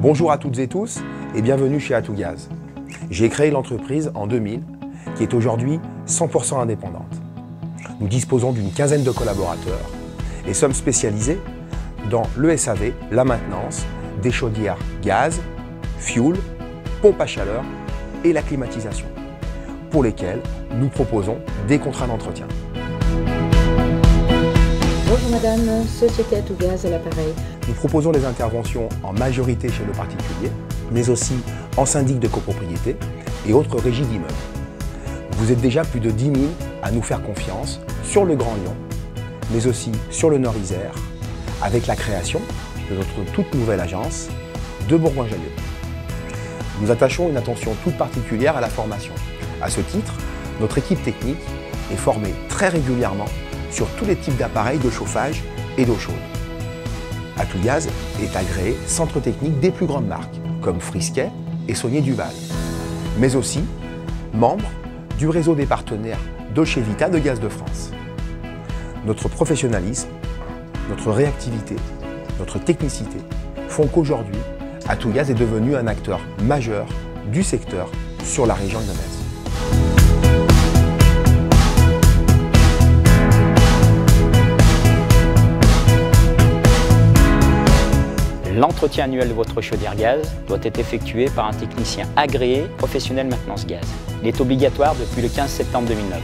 Bonjour à toutes et tous et bienvenue chez Atougaz. J'ai créé l'entreprise en 2000 qui est aujourd'hui 100% indépendante. Nous disposons d'une quinzaine de collaborateurs et sommes spécialisés dans le SAV, la maintenance, des chaudières gaz, fuel, pompe à chaleur et la climatisation, pour lesquels nous proposons des contrats d'entretien. Bonjour madame, Société Atougaz à l'appareil. Nous proposons des interventions en majorité chez le particulier, mais aussi en syndic de copropriété et autres régies d'immeubles. Vous êtes déjà plus de 10 000 à nous faire confiance sur le Grand Lyon, mais aussi sur le Nord-Isère, avec la création de notre toute nouvelle agence de Bourgoin-Jallieu. Nous attachons une attention toute particulière à la formation. À ce titre, notre équipe technique est formée très régulièrement sur tous les types d'appareils de chauffage et d'eau chaude. Atougaz est agréé centre technique des plus grandes marques, comme Frisquet et Saunier Duval, mais aussi membre du réseau des partenaires Dolce Vita de Gaz de France. Notre professionnalisme, notre réactivité, notre technicité font qu'aujourd'hui, Atougaz est devenu un acteur majeur du secteur sur la région lyonnaise. L'entretien annuel de votre chaudière gaz doit être effectué par un technicien agréé professionnel maintenance gaz. Il est obligatoire depuis le 15 septembre 2009.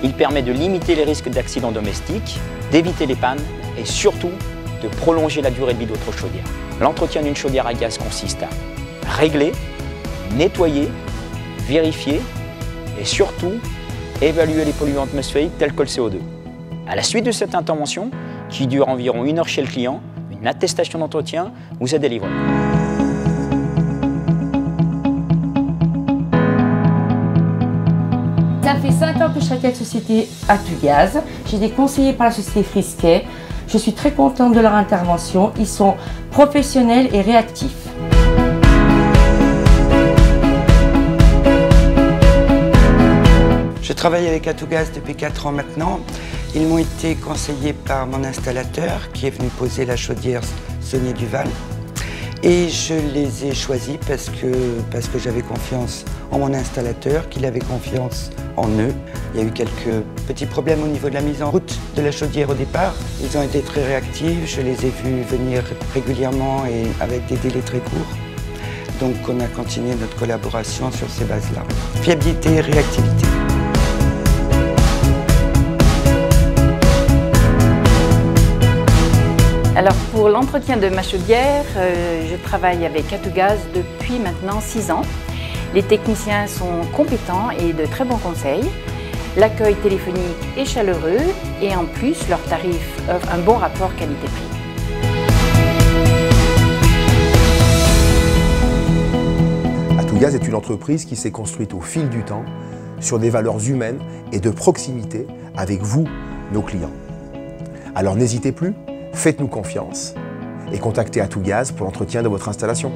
Il permet de limiter les risques d'accidents domestiques, d'éviter les pannes et surtout de prolonger la durée de vie de votre chaudière. L'entretien d'une chaudière à gaz consiste à régler, nettoyer, vérifier et surtout évaluer les polluants atmosphériques tels que le CO2. À la suite de cette intervention, qui dure environ 1 heure chez le client, une attestation d'entretien vous est délivrée. Ça fait 5 ans que je travaille avec la société Atougaz. J'ai été conseillée par la société Frisquet. Je suis très contente de leur intervention. Ils sont professionnels et réactifs. Je travaille avec Atougaz depuis 4 ans maintenant. Ils m'ont été conseillés par mon installateur qui est venu poser la chaudière Saunier Duval. Et je les ai choisis parce que j'avais confiance en mon installateur, qu'il avait confiance en eux. Il y a eu quelques petits problèmes au niveau de la mise en route de la chaudière au départ. Ils ont été très réactifs, je les ai vus venir régulièrement et avec des délais très courts. Donc on a continué notre collaboration sur ces bases-là. Fiabilité et réactivité. Alors pour l'entretien de ma chaudière, je travaille avec Atougaz depuis maintenant 6 ans. Les techniciens sont compétents et de très bons conseils. L'accueil téléphonique est chaleureux et en plus leur tarif offre un bon rapport qualité-prix. Atougaz est une entreprise qui s'est construite au fil du temps sur des valeurs humaines et de proximité avec vous, nos clients. Alors n'hésitez plus, faites-nous confiance et contactez Atougaz pour l'entretien de votre installation.